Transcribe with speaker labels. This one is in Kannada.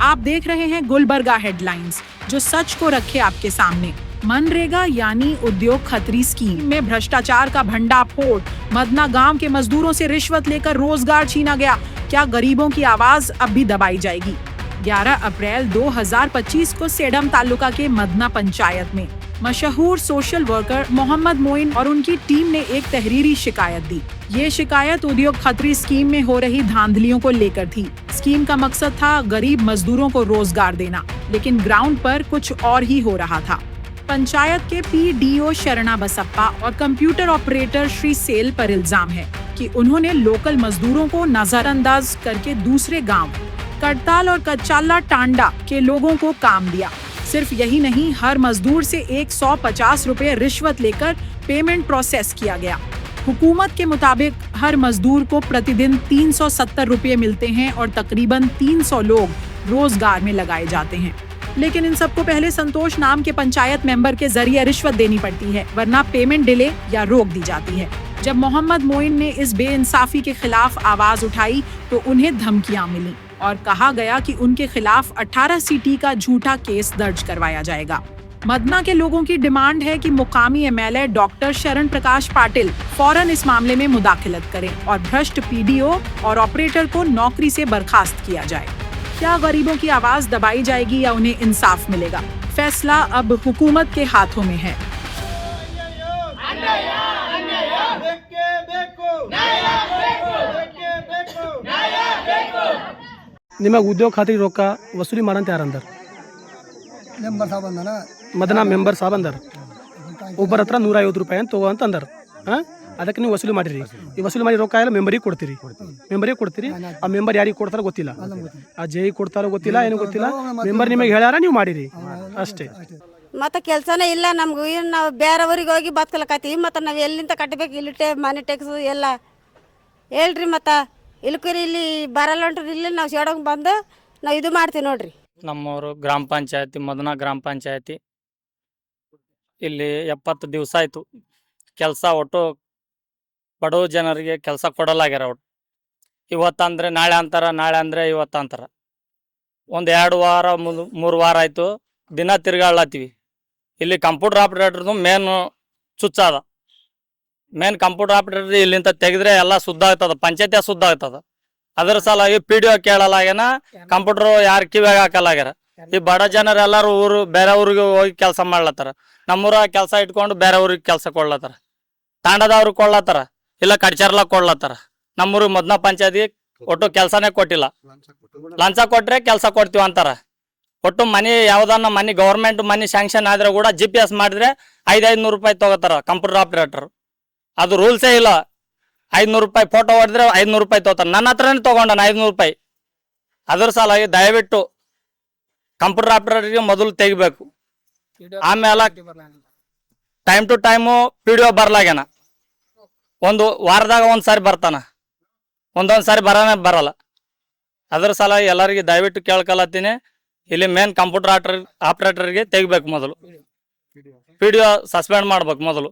Speaker 1: आप देख रहे हैं गुलबर्गा हेडलाइंस, जो सच को रखे आपके सामने। मनरेगा यानी उद्योग खत्री स्कीम में भ्रष्टाचार का भंडाफोड़। मदना गांव के मजदूरों से रिश्वत लेकर रोजगार छीना गया। क्या गरीबों की आवाज अब भी दबाई जाएगी? 11 अप्रैल 2025 को सेडम तालुका के मदना पंचायत में मशहूर सोशल वर्कर मोहम्मद मोइन और उनकी टीम ने एक तहरीरी शिकायत दी। ये शिकायत उद्योग खत्री स्कीम में हो रही धांधलियों को लेकर थी। स्कीम का मकसद था गरीब मजदूरों को रोजगार देना, लेकिन ग्राउंड पर कुछ और ही हो रहा था। पंचायत के पीडीओ शरणा बसप्पा और कंप्यूटर ऑपरेटर श्री सेल पर इल्जाम है कि उन्होंने लोकल मजदूरों को नजरअंदाज करके दूसरे गांव कड़ताल और कच्चाला टांडा के लोगों को काम दिया। सिर्फ यही नहीं, हर मजदूर से 150 रुपए रिश्वत लेकर पेमेंट प्रोसेस किया गया। हुकूमत के मुताबिक हर मजदूर को प्रतिदिन 370 रुपए मिलते हैं और तकरीबन 300 लोग रोजगार में लगाए जाते हैं। लेकिन इन सबको पहले संतोष नाम के पंचायत मेंबर के जरिए रिश्वत देनी पड़ती है, वरना पेमेंट डिले या रोक दी जाती है। जब मोहम्मद मोइन ने इस बेइंसाफी के खिलाफ आवाज उठाई तो उन्हें धमकियां मिली और कहा गया कि उनके खिलाफ 18 सीटी का झूठा केस दर्ज करवाया जाएगा। मदना के लोगों की डिमांड है कि मुकामी एमएलए डॉक्टर शरण प्रकाश पाटिल फौरन इस मामले में मुदाखलत करें और भ्रष्ट पीडीओ और ऑपरेटर को नौकरी से बर्खास्त किया जाए। क्या गरीबों की आवाज दबाई जाएगी या उन्हें इंसाफ मिलेगा? फैसला अब हुकूमत के हाथों में है।
Speaker 2: ನಿಮಗೆ ಉದ್ಯೋಗ ಖಾತ್ರಿ ರೊಕ್ಕ ವಸೂಲಿ ಮಾಡಂತ ಯಾರಂದಾರ? ಮದನ ಮೆಂಬರ್ ಸಾಬ್ ಅಂದಾರ. ಒಬ್ಬರ ಹತ್ರ 150 ರೂಪಾಯಿ ಅಂತ ತಗೋ ಅಂತ ಅಂದಾರ. ಅದಕ್ಕೆ ನೀವು ವಸೂಲಿ ಮಾಡಿರಿ. ಈ ವಸೂಲಿ ಮಾಡಿ ರೊಕ್ಕ ಎಲ್ಲ ಮೆಂಬರಿಗೆ ಕೊಡ್ತೀರಿ. ಆ ಮೆಂಬರ್ ಯಾರಿಗೆ ಕೊಡ್ತಾರೋ ಗೊತ್ತಿಲ್ಲ, ಆ ಜೈ ಕೊಡ್ತಾರೋ ಗೊತ್ತಿಲ್ಲ, ಏನು ಗೊತ್ತಿಲ್ಲ. ಮೆಂಬರ್ ನಿಮಗೆ ಹೇಳ್ಯಾರ, ನೀವು ಮಾಡಿರಿ ಅಷ್ಟೇ.
Speaker 3: ಮತ್ತೆ ಕೆಲಸನೇ ಇಲ್ಲ ನಮ್ಗೆ. ನಾವು ಬೇರೆಯವ್ರಿಗೆ ಹೋಗಿ ಬದುಕಲಕತ್ತೀವಿ. ಮತ್ತು ನಾವು ಎಲ್ಲಿಂದ ಕಟ್ಟಬೇಕು? ಇಲ್ಲಿ ಮನೆ ಟ್ಯಾಕ್ಸ್ ಎಲ್ಲ ಹೇಳ್ರಿ. ಮತ್ತು ಇಲ್ಕರಿ ಇಲ್ಲಿ ಬರಲ್ಲ ಹೊಂಟ್ರಿ. ಇಲ್ಲಿ ನಾವು ಸೇಡೋಂಗೆ ಬಂದು ನಾವು ಇದು ಮಾಡ್ತೀವಿ ನೋಡ್ರಿ.
Speaker 4: ನಮ್ಮವರು ಗ್ರಾಮ ಪಂಚಾಯತಿ ಮದನ ಗ್ರಾಮ ಪಂಚಾಯತಿ ಇಲ್ಲಿ 70 ದಿವಸ ಆಯಿತು ಕೆಲಸ. ಒಟ್ಟು ಬಡವ ಜನರಿಗೆ ಕೆಲಸ ಕೊಡಲಾಗ್ಯಾರ. ಒಟ್ಟು ಇವತ್ತಂದರೆ ನಾಳೆ ಅಂತಾರ, ನಾಳೆ ಅಂದರೆ ಇವತ್ತು ಅಂತಾರ. ಒಂದು 2 ವಾರ 3 ವಾರ ಆಯಿತು ದಿನ ತಿರ್ಗಾಡ್ಲತ್ತೀವಿ. ಇಲ್ಲಿ ಕಂಪ್ಯೂಟರ್ ಆಪ್ರೇಟರ್ದು ಮೇನ್ ಸ್ವಿಚ್ ಅದ. ಮೇನ್ ಕಂಪ್ಯೂಟರ್ ಆಪ್ರೇಟರ್ ಇಲ್ಲಿಂದ ತೆಗೆದ್ರೆ ಎಲ್ಲ ಶುದ್ಧ ಆಗ್ತದ, ಪಂಚಾಯತಿಯ ಶುದ್ಧ ಆಗ್ತದ. ಅದ್ರ ಸಲುವಾಗಿ ಪಿಡಿಒ ಕೇಳಲಾಗ್ಯಾನ, ಕಂಪ್ಯೂಟರ್ ಯಾರು ಕಿವಿಯಾಗ ಹಾಕಲಾಗ್ಯಾರ. ಈ ಬಡ ಜನರೆಲ್ಲರೂ ಬೇರೆ ಊರಿಗೆ ಹೋಗಿ ಕೆಲಸ ಮಾಡ್ಲತ್ತಾರ. ನಮ್ಮೂರ ಕೆಲಸ ಇಟ್ಕೊಂಡು ಬೇರೆ ಊರಿಗೆ ಕೆಲಸ ಕೊಡ್ಲತ್ತಾರ. ತಾಂಡದವ್ರಿಗೆ ಕೊಡ್ಲತ್ತಾರ, ಇಲ್ಲ ಕಡ್ಚಾರ್ಲ ಕೊಡ್ಲತ್ತಾರ. ನಮ್ಮೂರಿಗೆ ಮದ್ನ ಪಂಚಾಯತಿ ಒಟ್ಟು ಕೆಲಸನೇ ಕೊಟ್ಟಿಲ್ಲ. ಲಂಚ ಕೊಟ್ರೆ ಕೆಲಸ ಕೊಡ್ತೀವಿ ಅಂತಾರ. ಒಟ್ಟು ಮನೆ ಯಾವ್ದನ್ನ ಮನೆ ಗೌರ್ಮೆಂಟ್ ಮನೆ ಸ್ಯಾಂಕ್ಷನ್ ಆದ್ರೆ ಕೂಡ GPS ಮಾಡಿದ್ರೆ 500 ರೂಪಾಯಿ ತಗೋತಾರ ಕಂಪ್ಯೂಟರ್ ಆಪರೇಟರ್. ಅದು ರೂಲ್ಸೇ ಇಲ್ಲ. 500 ರೂಪಾಯಿ ಫೋಟೋ ಹೊಡೆದ್ರೆ 500 ರೂಪಾಯಿ ತಗೋತಾರ. ನನ್ನ ಹತ್ರನೇ ತಗೊಂಡಾನ 500 ರೂಪಾಯಿ. ಅದ್ರ ಸಲುವಾಗಿ ದಯವಿಟ್ಟು ಕಂಪ್ಯೂಟರ್ ಆಪರೇಟರ್ಗೆ ಮೊದಲು ತೆಗಿಬೇಕು. ಆಮೇಲೆ ಟೈಮ್ ಟು ಟೈಮು PDO ಬರ್ಲಾಗ್ಯಾನ. ಒಂದು ವಾರದಾಗ ಒಂದ್ಸಾರಿ ಬರ್ತಾನ, ಒಂದೊಂದು ಸಾರಿ ಬರಲ್ಲ. ಅದ್ರ ಸಲುವಾಗಿ ಎಲ್ಲರಿಗೆ ದಯವಿಟ್ಟು ಕೇಳ್ಕೊಳತ್ತೀನಿ, ಇಲ್ಲಿ ಮೇನ್ ಕಂಪ್ಯೂಟರ್ ಆಪರೇಟರ್ಗೆ ತೆಗಿಬೇಕು ಮೊದಲು. PDO ಸಸ್ಪೆಂಡ್ ಮಾಡ್ಬೇಕು ಮೊದಲು.